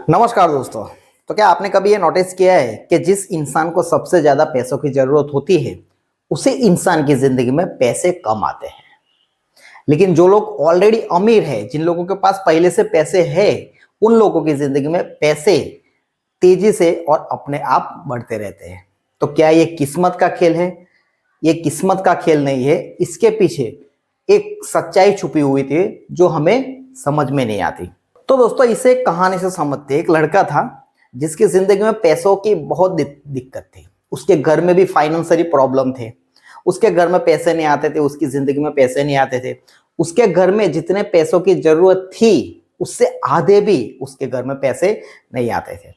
नमस्कार दोस्तों। तो क्या आपने कभी ये नोटिस किया है कि जिस इंसान को सबसे ज्यादा पैसों की जरूरत होती है उसी इंसान की जिंदगी में पैसे कम आते हैं। लेकिन जो लोग ऑलरेडी अमीर है, जिन लोगों के पास पहले से पैसे है, उन लोगों की जिंदगी में पैसे तेजी से और अपने आप बढ़ते रहते हैं। तो क्या ये किस्मत का खेल है? ये किस्मत का खेल नहीं है, इसके पीछे एक सच्चाई छुपी हुई थी जो हमें समझ में नहीं आती। तो दोस्तों, इसे एक कहानी से समझते। एक लड़का था जिसकी जिंदगी में पैसों की बहुत दिक्कत थी। उसके घर में भी फाइनेंशियली प्रॉब्लम थे। उसके घर में पैसे नहीं आते थे, उसकी जिंदगी में पैसे नहीं आते थे। उसके घर में जितने पैसों की जरूरत थी उससे आधे भी उसके घर में पैसे नहीं आते थे।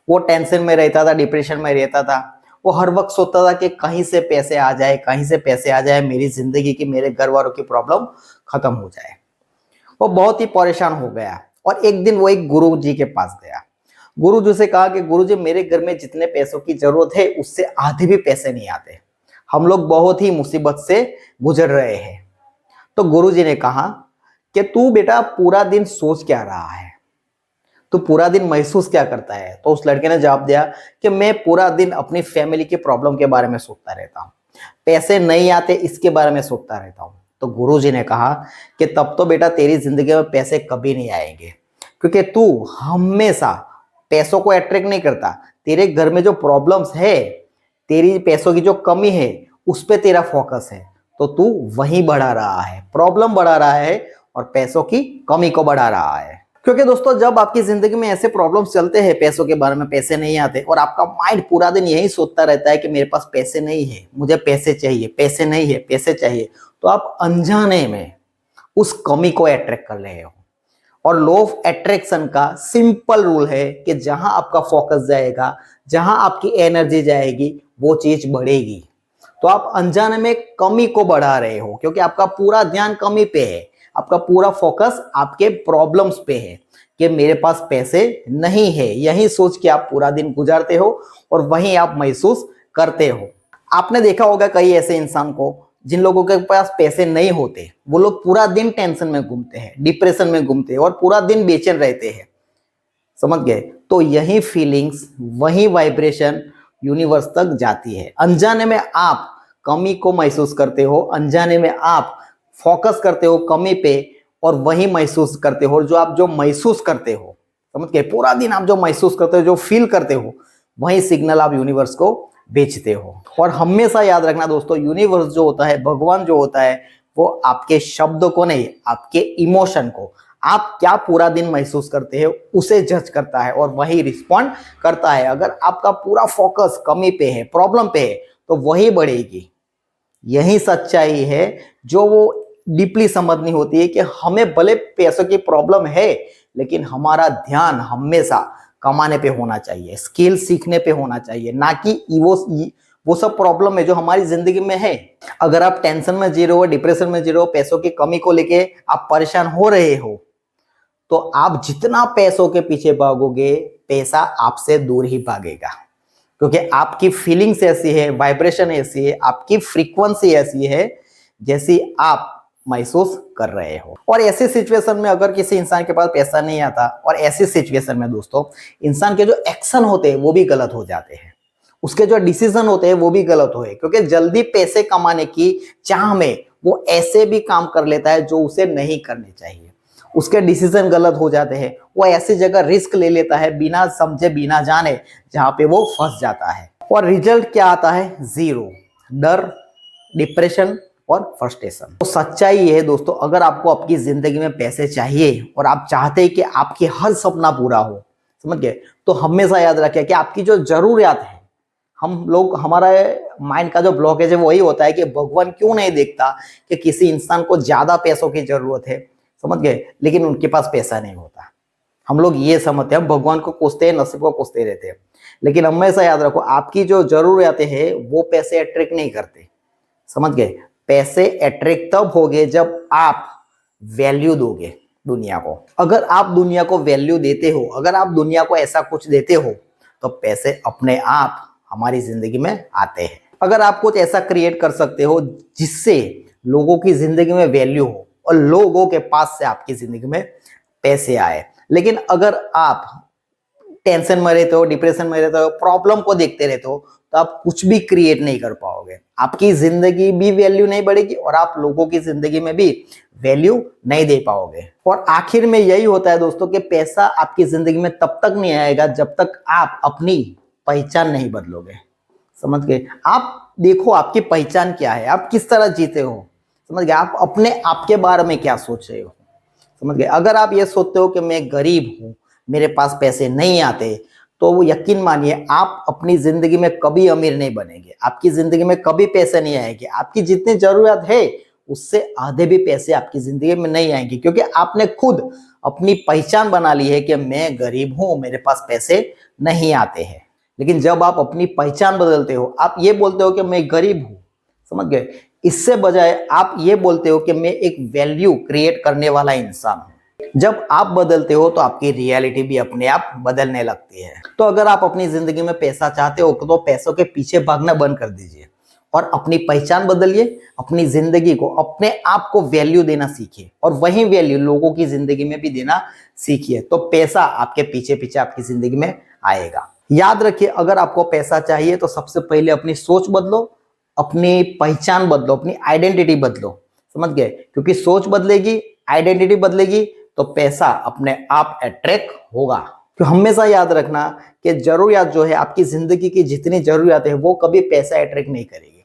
वो टेंशन में रहता था, डिप्रेशन में रहता था। वो हर वक्त सोचता था कि कहीं से पैसे आ जाए, कहीं से पैसे आ जाए, मेरी जिंदगी की, मेरे घर वालों की प्रॉब्लम खत्म हो जाए। वो बहुत ही परेशान हो गया और एक दिन वो एक गुरु जी के पास गया। गुरु जी से कहा कि गुरु जी, मेरे घर में जितने पैसों की जरूरत है उससे आधे भी पैसे नहीं आते। हम लोग बहुत ही मुसीबत से गुजर रहे हैं। तो गुरु जी ने कहा कि तू बेटा पूरा दिन सोच क्या रहा है, तू पूरा दिन महसूस क्या करता है? तो उस लड़के ने जवाब दिया कि मैं पूरा दिन अपनी फैमिली की प्रॉब्लम के बारे में सोचता रहता हूँ, पैसे नहीं आते इसके बारे में सोचता रहता हूँ। तो गुरुजी ने कहा कि तब तो बेटा तेरी जिंदगी में पैसे कभी नहीं आएंगे, क्योंकि तू हमेशा पैसों को अट्रैक्ट नहीं करता। तेरे घर में जो प्रॉब्लम्स है, तेरी पैसों की जो कमी है, उस पे तेरा फोकस है। तो तू वहीं बढ़ा रहा है, प्रॉब्लम बढ़ा रहा है और पैसों की कमी को बढ़ा रहा है। क्योंकि दोस्तों, जब आपकी जिंदगी में ऐसे प्रॉब्लम्स चलते हैं, पैसों के बारे में, पैसे नहीं आते और आपका माइंड पूरा दिन यही सोचता रहता है कि मेरे पास पैसे नहीं है, मुझे पैसे चाहिए, पैसे नहीं है, पैसे चाहिए, तो आप अनजाने में उस कमी को अट्रैक्ट कर रहे हो। और लॉ ऑफ अट्रैक्शन का सिंपल रूल है कि जहां आपका फोकस जाएगा, जहां आपकी एनर्जी जाएगी, वो चीज बढ़ेगी। तो आप अनजाने में कमी को बढ़ा रहे हो, क्योंकि आपका पूरा ध्यान कमी पे है, आपका पूरा फोकस आपके प्रॉब्लम्स पे है कि मेरे पास पैसे नहीं है। यही सोच के आप पूरा दिन गुजारते हो और वहीं आप महसूस करते हो। आपने देखा होगा कई ऐसे इंसान को जिन लोगों के पास पैसे नहीं होते, वो लोग पूरा दिन टेंशन में घूमते हैं, डिप्रेशन में घूमते हैं और पूरा दिन बेचैन रहते हैं। समझ गए? तो यही फीलिंग्स, वही वाइब्रेशन यूनिवर्स तक जाती है। अनजाने में आप कमी को महसूस करते हो, अनजाने में आप फोकस करते हो कमी पे और वही महसूस करते हो। और जो महसूस करते हो, समझ गए, पूरा दिन आप जो महसूस करते हो, जो फील करते हो, वही सिग्नल आप यूनिवर्स को बेचते हो। और हमेशा याद रखना दोस्तों, यूनिवर्स जो होता है, भगवान जो होता है, वो आपके शब्द को नहीं, आपके इमोशन को, आप क्या पूरा दिन महसूस करते हो, उसे जज करता है और वही रिस्पॉन्ड करता है। अगर आपका पूरा फोकस कमी पे है, प्रॉब्लम पे है, तो वही बढ़ेगी। यही सच्चाई है जो वो डीपली समझनी होती है कि हमें भले पैसों की प्रॉब्लम है, लेकिन हमारा ध्यान हमेशा कमाने पे होना चाहिए, स्किल सीखने पे होना चाहिए, ना कि वो सब प्रॉब्लम है जो हमारी जिंदगी में है। अगर आप टेंशन में जी रहे हो, डिप्रेशन में जी रहे हो, पैसों की कमी को लेके आप परेशान हो रहे हो, तो आप जितना पैसों के पीछे भागोगे, पैसा आपसे दूर ही भागेगा। क्योंकि आपकी फीलिंग्स ऐसी है, वाइब्रेशन ऐसी है, आपकी फ्रीक्वेंसी ऐसी है जैसी आप महसूस कर रहे हो। और ऐसी सिचुएशन में अगर किसी इंसान के पास पैसा नहीं आता, और ऐसी सिचुएशन में दोस्तों, इंसान के जो एक्शन होते हैं वो भी गलत हो जाते हैं, उसके जो डिसीजन होते हैं वो भी गलत हुए। क्योंकि जल्दी पैसे कमाने की चाह में वो ऐसे भी काम कर लेता है जो उसे नहीं करने चाहिए। उसके डिसीजन गलत हो जाते हैं। वो ऐसी जगह रिस्क ले लेता है बिना समझे, बिना जाने, जहां पे वो फंस जाता है। और रिजल्ट क्या आता है? जीरो। डर, डिप्रेशन और फ्रस्ट्रेशन। तो सच्चाई ये है दोस्तों, अगर आपको आपकी जिंदगी में पैसे चाहिए और आप चाहते हैं कि आपकी हर सपना पूरा हो, समझ गए, तो हमेशा याद रखें कि आपकी जो जरूरियात है, हम लोग, हमारा माइंड का जो ब्लॉकेज है वही होता है कि भगवान क्यों नहीं देखता कि किसी इंसान को ज्यादा पैसों की जरूरत है, समझ गए, लेकिन उनके पास पैसा नहीं होता। हम लोग ये समझते हैं, हम भगवान को कोसते हैं, नसीब को कोसते रहते हैं। लेकिन हमेशा याद रखो, आपकी जो जरूरतें हैं वो पैसे अट्रैक्ट नहीं करते, समझ गए। पैसे अट्रैक्ट तब होगे जब आप वैल्यू दोगे दुनिया को। अगर आप दुनिया को वैल्यू देते हो, अगर आप दुनिया को ऐसा कुछ देते हो, तो पैसे अपने आप हमारी जिंदगी में आते हैं। अगर आप कुछ ऐसा क्रिएट कर सकते हो जिससे लोगों की जिंदगी में वैल्यू हो और लोगों के पास से आपकी जिंदगी में पैसे आए। लेकिन अगर आप टेंशन में रहते हो, डिप्रेशन में रहते हो, प्रॉब्लम को देखते रहते हो, तो आप कुछ भी क्रिएट नहीं कर पाओगे। आपकी जिंदगी भी वैल्यू नहीं बढ़ेगी और आप लोगों की जिंदगी में भी वैल्यू नहीं दे पाओगे। और आखिर में यही होता है दोस्तों कि पैसा आपकी जिंदगी में तब तक नहीं आएगा जब तक आप अपनी पहचान नहीं बदलोगे। समझ गए? आप देखो आपकी पहचान क्या है, आप किस तरह जीते हो। समझ गए? आप अपने आप के बारे में क्या सोच रहे हो। समझ गए? अगर आप ये सोचते हो कि मैं गरीब हूं, मेरे पास पैसे नहीं आते, तो वो यकीन मानिए आप अपनी जिंदगी में कभी अमीर नहीं बनेंगे, आपकी जिंदगी में कभी पैसे नहीं आएंगे। आपकी जितनी जरूरत है उससे आधे भी पैसे आपकी जिंदगी में नहीं आएंगे, क्योंकि आपने खुद अपनी पहचान बना ली है कि मैं गरीब हूं, मेरे पास पैसे नहीं आते हैं। लेकिन जब आप अपनी पहचान बदलते हो, आप ये बोलते हो कि मैं गरीब हूं, समझ गए, इससे बजाय आप ये बोलते हो कि मैं एक वैल्यू क्रिएट करने वाला इंसान हूं। जब आप बदलते हो तो आपकी रियलिटी भी अपने आप बदलने लगती है। तो अगर आप अपनी जिंदगी में पैसा चाहते हो तो पैसों के पीछे भागना बंद कर दीजिए और अपनी पहचान बदलिए, अपनी जिंदगी को, अपने आप को वैल्यू देना सीखिए और वही वैल्यू लोगों की जिंदगी में भी देना सीखिए। तो पैसा आपके पीछे पीछे आपकी जिंदगी में आएगा। याद रखिए, अगर आपको पैसा चाहिए तो सबसे पहले अपनी सोच बदलो, अपनी पहचान बदलो, अपनी आइडेंटिटी बदलो। समझ गए? क्योंकि सोच बदलेगी, आइडेंटिटी बदलेगी तो पैसा अपने आप अट्रैक्ट होगा। तो हमेशा याद रखना कि जरूरियात जो है, आपकी जिंदगी की जितनी जरूरियात है वो कभी पैसा अट्रैक्ट नहीं करेगी।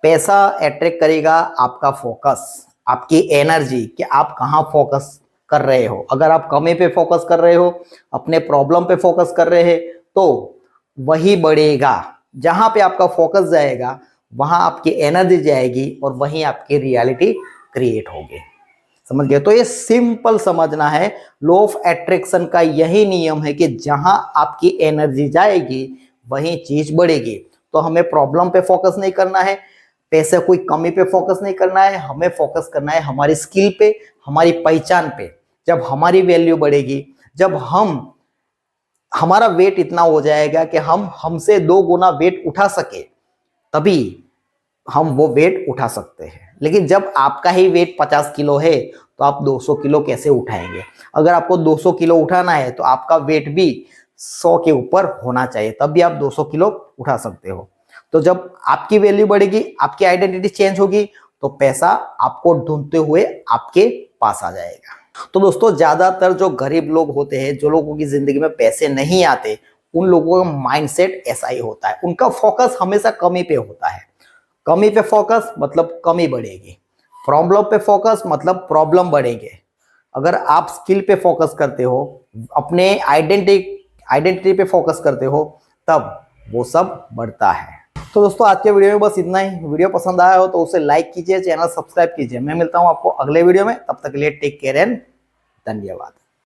पैसा अट्रैक्ट करेगा आपका फोकस, आपकी एनर्जी, कि आप कहाँ फोकस कर रहे हो। अगर आप कमी पे फोकस कर रहे हो, अपने प्रॉब्लम पे फोकस कर रहे हैं, तो वही बढ़ेगा। जहां पे आपका फोकस जाएगा वहां आपकी एनर्जी जाएगी और वहीं आपकी रियलिटी क्रिएट होगी। समझ गए? तो ये सिंपल समझना है, लॉ ऑफ अट्रैक्शन का यही नियम है कि जहां आपकी एनर्जी जाएगी वहीं चीज बढ़ेगी। तो हमें प्रॉब्लम पे फोकस नहीं करना है, पैसे कोई कमी पे फोकस नहीं करना है, हमें फोकस करना है हमारी स्किल पे, हमारी पहचान पे। जब हमारी वैल्यू बढ़ेगी, जब हमारा वेट इतना हो जाएगा कि हम हमसे 2 गुना वेट उठा सके, तभी हम वो वेट उठा सकते हैं। लेकिन जब आपका ही वेट 50 किलो है तो आप 200 किलो कैसे उठाएंगे? अगर आपको 200 किलो उठाना है तो आपका वेट भी 100 के ऊपर होना चाहिए, तब भी आप 200 किलो उठा सकते हो। तो जब आपकी वैल्यू बढ़ेगी, आपकी आइडेंटिटी चेंज होगी, तो पैसा आपको ढूंढते हुए आपके पास आ जाएगा। तो दोस्तों, ज्यादातर जो गरीब लोग होते हैं, जो लोगों की जिंदगी में पैसे नहीं आते, उन लोगों का माइंडसेट ऐसा ही होता है। उनका फोकस हमेशा कमी पे होता है। कमी पे फोकस मतलब कमी बढ़ेगी, प्रॉब्लम पे फोकस मतलब प्रॉब्लम बढ़ेंगे। अगर आप स्किल पे फोकस करते हो, अपने आइडेंटिटी पे फोकस करते हो, तब वो सब बढ़ता है। तो दोस्तों, आज के वीडियो में बस इतना ही। वीडियो पसंद आया हो तो उसे लाइक कीजिए, चैनल सब्सक्राइब कीजिए। मैं मिलता हूं आपको अगले वीडियो में, तब तक के लिए टेक केयर एंड धन्यवाद।